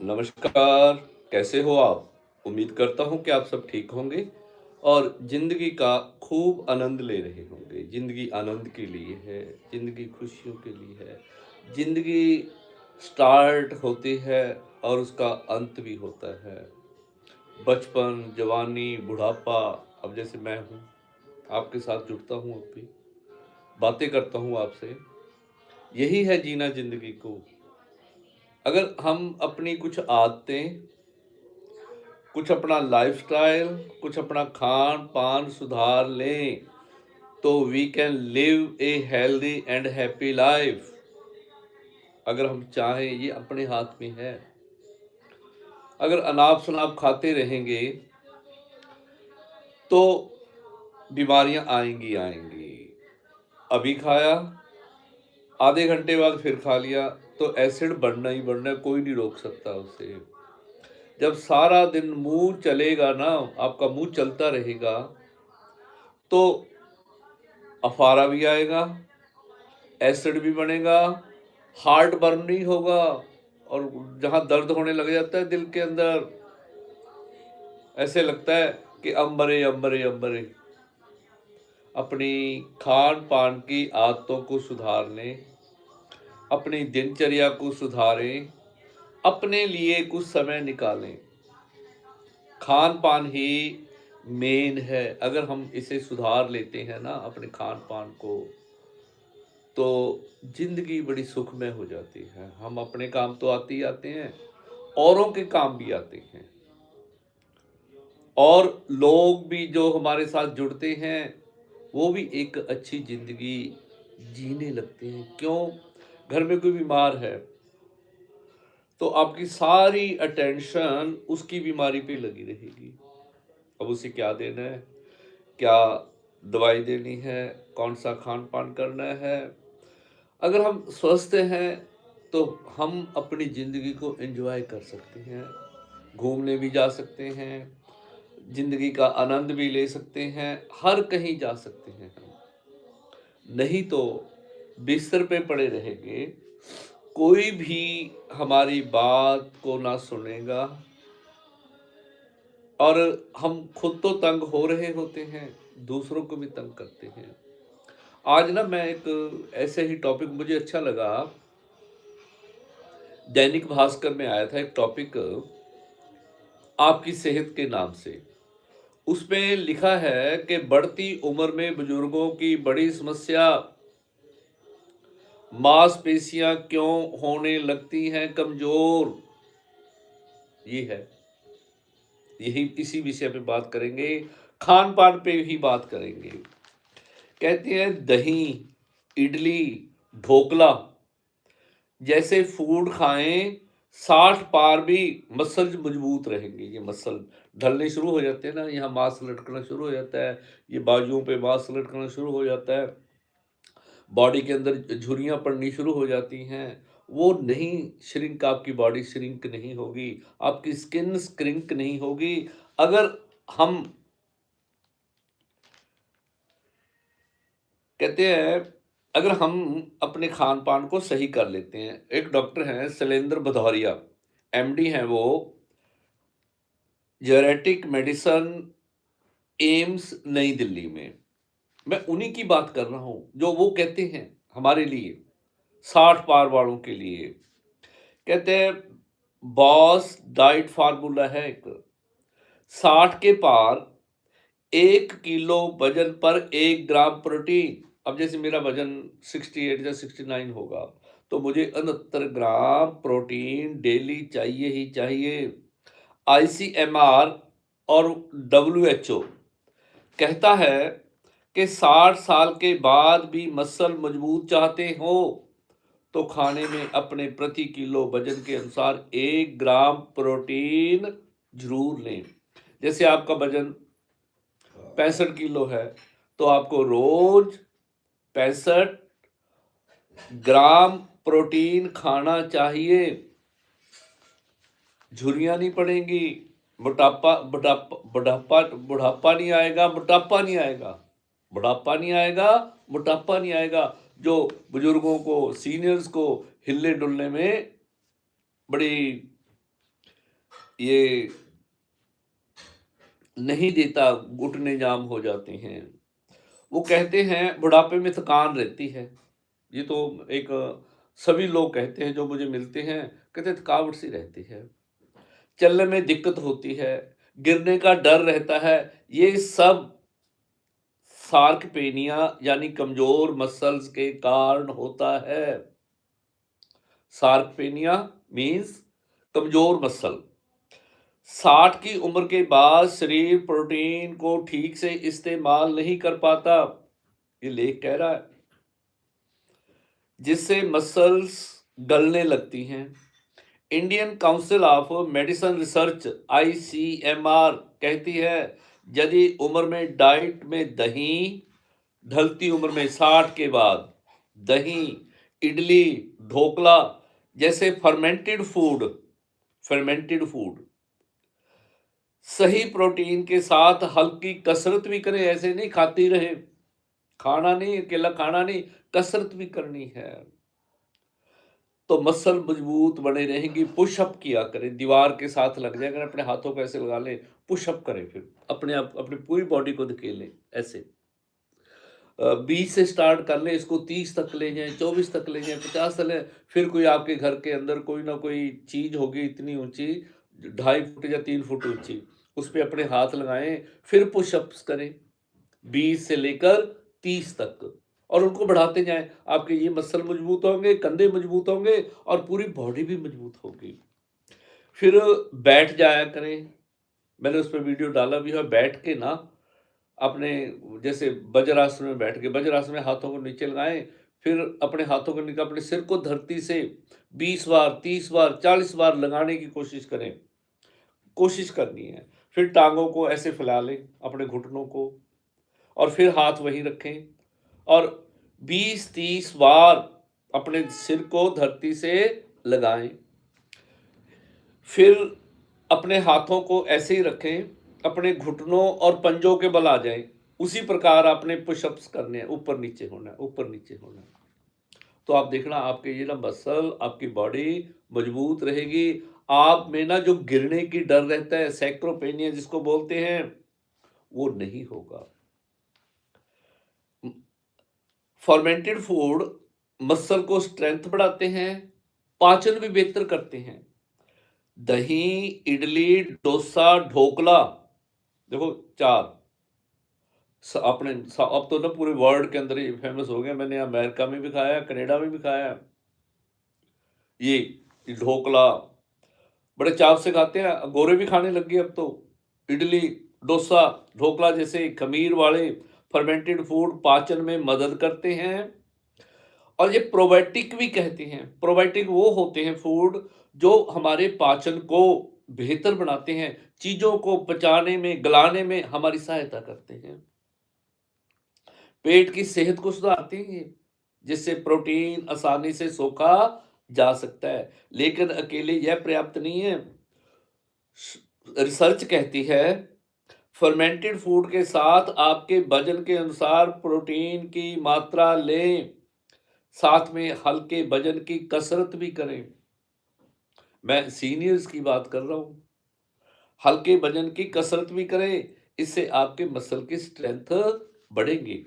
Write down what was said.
नमस्कार, कैसे हो आप? उम्मीद करता हूँ कि आप सब ठीक होंगे और ज़िंदगी का खूब आनंद ले रहे होंगे। ज़िंदगी आनंद के लिए है, ज़िंदगी खुशियों के लिए है। ज़िंदगी स्टार्ट होती है और उसका अंत भी होता है। बचपन, जवानी, बुढ़ापा, अब जैसे मैं हूँ, आपके साथ जुड़ता हूँ अब भी, बातें करता हूँ आपसे। यही है जीना ज़िंदगी को। अगर हम अपनी कुछ आदतें, कुछ अपना लाइफ़स्टाइल, कुछ अपना खान-पान सुधार लें, तो we can live a healthy and happy life. अगर हम चाहें, ये अपने हाथ में है। अगर अनाप-शनाप खाते रहेंगे, तो बीमारियाँ आएँगी, आएँगी। अभी खाया, आधे घंटे बाद फिर खा लिया, तो एसिड बढ़ना ही बढ़ना है, कोई नहीं रोक सकता उसे। जब सारा दिन मुँह चलेगा ना, आपका मुँह चलता रहेगा, तो अफारा भी आएगा, एसिड भी बनेगा, हार्ट बर्न नहीं होगा और जहाँ दर्द होने लग जाता है दिल के अंदर, ऐसे लगता है कि अंबरे, अंबरे, अंबरे। अपनी खान-पान की आदतों को सुधार लें, अपनी दिनचर्या को सुधारें, अपने लिए कुछ समय निकालें। खान-पान ही मेन है, अगर हम इसे सुधार लेते हैं ना अपने खान-पान को, तो ज़िंदगी बड़ी सुखमय हो जाती है। हम अपने काम तो आते ही आते हैं, औरों के काम भी आते हैं और लोग भी जो हमारे साथ जुड़ते हैं, वो भी एक अच्छी ज़िंदगी जीने लगते हैं। क्यों? घर में कोई बीमार है, तो आपकी सारी अटेंशन उसकी बीमारी पे लगी रहेगी। अब उसे क्या देना है? क्या दवाई देनी है? कौन-सा खान-पान करना है? अगर हम स्वस्थ हैं, तो हम अपनी ज़िंदगी को एन्जॉय कर सकते हैं, घूमने भी जा सकते हैं, ज़िंदगी का आनंद भी ले सकते हैं, हर कहीं जा सकते हैं हम। नहीं तो बिस्तर पे पड़े रहेंगे, कोई भी हमारी बात को ना सुनेगा और हम खुद तो तंग हो रहे होते हैं, दूसरों को भी तंग करते हैं। आज ना मैं एक ऐसे ही टॉपिक मुझे अच्छा लगा, दैनिक भास्कर में आया था एक टॉपिक आपकी सेहत के नाम से। उसमें लिखा है कि बढ़ती उम्र में बुजुर्गों की बड़ी समस्या, मांसपेशियां क्यों होने लगती हैं कमजोर। ये है, यही इसी विषय पे बात करेंगे, खान पान पे ही बात करेंगे। कहते हैं दही, इडली, ढोकला जैसे फूड खाएं, 60 पार भी मसल मजबूत रहेंगे। ये मसल ढलने शुरू हो जाते हैं ना, यहाँ मांस लटकना शुरू हो जाता है, ये बाजुओं पे मांस लटकना शुरू हो जाता है, बॉडी के अंदर झुर्रियाँ पड़नी शुरू हो जाती हैं। वो नहीं, श्रिंक आपकी बॉडी श्रिंक नहीं होगी, आपकी स्किन श्रिंक नहीं होगी अगर हम, कहते हैं, अगर हम अपने खान-पान को सही कर लेते हैं। एक डॉक्टर हैं शैलेंद्र भदौरिया, एमडी हैं वो, जेनेटिक मेडिसिन, एम्स नई दिल्ली में। मैं उन्हीं की बात कर रहा हूँ, जो वो कहते हैं हमारे लिए, 60 पार वालों के लिए। कहते हैं बॉस डाइट फार्मूला है एक, 60 के पार 1 किलो वजन पर 1 ग्राम प्रोटीन। अब जैसे मेरा वजन 68 या 69 होगा, तो मुझे 69 ग्राम प्रोटीन डेली चाहिए ही चाहिए। आईसीएमआर और डब्ल्यूएचओ कहता है कि 60 साल के बाद भी मसल मजबूत चाहते हो, तो खाने में अपने प्रति किलो वजन के अनुसार 1 ग्राम प्रोटीन जरूर लें। जैसे आपका वजन 65 किलो है, तो आपको रोज 65 ग्राम प्रोटीन खाना चाहिए। झुर्रियाँ नहीं पड़ेंगी, मोटापा बुढ़ापा बुढ़ापा बुढ़ापा नहीं आएगा, मोटापा नहीं आएगा, बुढ़ापा नहीं आएगा, मोटापा नहीं आएगा, जो बुजुर्गों को, सीनियर्स को हिलने डुलने में बड़ी ये नहीं देता, घुटने जाम हो जाते हैं। वो कहते हैं बुढ़ापे में थकान रहती है। ये तो एक सभी लोग कहते हैं जो मुझे मिलते हैं, कहते हैं थकावट सी रहती है, चलने में दिक्कत होती है, गिरने का डर रहता है। ये सब सार्कपेनिया यानी कमजोर मसल्स के कारण होता है। सार्कपेनिया मीन्स कमजोर मसल। 60 की उम्र के बाद शरीर प्रोटीन को ठीक से इस्तेमाल नहीं कर पाता, ये लेख कह रहा है, जिससे मसल्स गलने लगती हैं। Indian council of medicine research ICMR कहती है यदि उम्र में डाइट में दही, ढलती उम्र में 60 के बाद दही, इडली, ढोकला जैसे फर्मेंटेड फूड सही प्रोटीन के साथ हल्की कसरत भी करें, ऐसे नहीं खाती रहे, खाना नहीं, अकेला खाना नहीं, कसरत भी करनी है, तो मसल मजबूत बने रहेंगी। पुशअप किया करें, दीवार के साथ लग जाए, अगर अपने हाथों को ऐसे लगा लें, पुशअप करें, फिर अपने आप अपनी पूरी बॉडी को धकेलें ऐसे। 20 से स्टार्ट कर लें, इसको 30 तक ले जाएं, 24 तक ले जाएं, 50 तक लें। फिर कोई आपके घर के अंदर कोई ना कोई चीज होगी इतनी ऊंची, 2.5 फुट या 3 फुट ऊंची, उस पर अपने हाथ लगाएं, फिर पुशअप्स करें 20 से लेकर 30 तक, और उनको बढ़ाते जाएं। आपके ये मसल मजबूत होंगे, कंधे मजबूत होंगे और पूरी बॉडी भी मजबूत होगी। फिर बैठ जाया करें, मैंने उस पर वीडियो डाला भी है। बैठ के ना अपने जैसे वज्रासन में बैठ के, वज्रासन में हाथों को नीचे लगाएं, फिर अपने हाथों को नीचे, अपने सिर को धरती से 20 बार, 30 बार, 40 बार लगाने की कोशिश करें, कोशिश करनी है। फिर टांगों को ऐसे फैला लें, अपने घुटनों को, और फिर हाथ वहीं रखें और 20-30 बार अपने सिर को धरती से लगाएं। फिर अपने हाथों को ऐसे ही रखें, अपने घुटनों और पंजों के बल आ जाएं। उसी प्रकार आपने पुशअप्स करने हैं, ऊपर नीचे होना है, ऊपर नीचे होना है। तो आप देखना आपके ये ना मसल, आपकी बॉडी मजबूत रहेगी। आप में ना जो गिरने की डर रहता है, सैक्रोपेनिया जिसको बोलते हैं, वो नहीं होगा। फर्मेंटेड फूड मसल को स्ट्रेंथ बढ़ाते हैं, पाचन भी बेहतर करते हैं। दही, इडली, डोसा, ढोकला, देखो 4 अपने अब तो ना पूरे वर्ल्ड के अंदर ये फेमस हो गया। मैंने अमेरिका में भी खाया, कनाडा में भी खाया। ये ढोकला बड़े चाव से खाते हैं, गोरे भी खाने लग गए अब तो। इडली, डोसा, ढोकला जैसे खमीर वाले फर्मेंटेड फूड पाचन में मदद करते हैं। और ये प्रोबायोटिक भी कहते हैं। प्रोबायोटिक वो होते हैं फूड जो हमारे पाचन को बेहतर बनाते हैं, चीजों को पचाने में, गलाने में हमारी सहायता करते हैं, पेट की सेहत को सुधारते हैं, जिससे प्रोटीन आसानी से सोखा जा सकता है। लेकिन अकेले यह पर्याप्त नहीं है। रिसर्च कहती है फर्मेंटेड फूड के साथ आपके वजन के अनुसार प्रोटीन की मात्रा लें, साथ में हल्के वजन की कसरत भी करें। मैं सीनियर्स की बात कर रहा हूं। हल्के वजन की कसरत भी करें, इससे आपके मसल की स्ट्रेंथ बढ़ेगी।